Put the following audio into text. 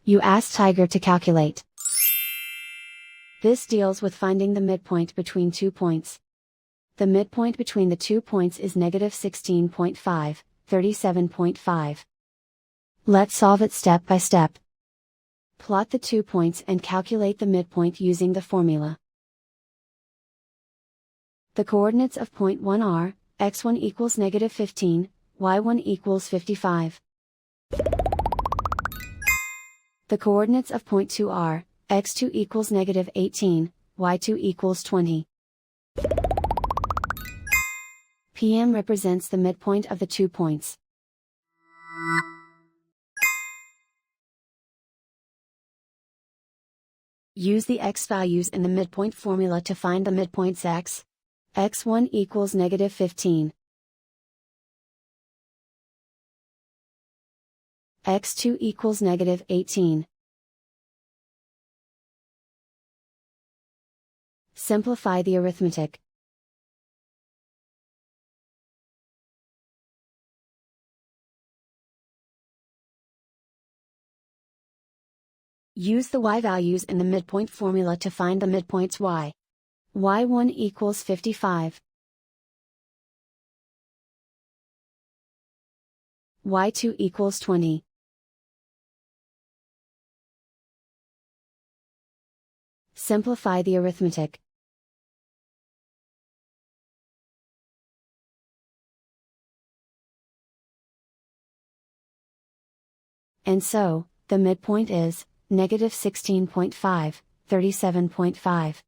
You ask Tiger to calculate. This deals with finding the midpoint between 2 points. The midpoint between the 2 points is negative 16.5, 37.5. Let's solve it step by step. Plot the 2 points and calculate the midpoint using the formula. The coordinates of point 1 are, x1 equals negative 15, y1 equals 55. The coordinates of point 2 are, x2 equals negative 18, y2 equals 20. PM represents the midpoint of the 2 points. Use the x values in the midpoint formula to find the midpoints x. x1 equals negative 15. x2 equals negative 18. Simplify the arithmetic. Use the y values in the midpoint formula to find the midpoints y. y1 equals 55. y2 equals 20. Simplify the arithmetic. And so, the midpoint is, negative 16.5, 37.5.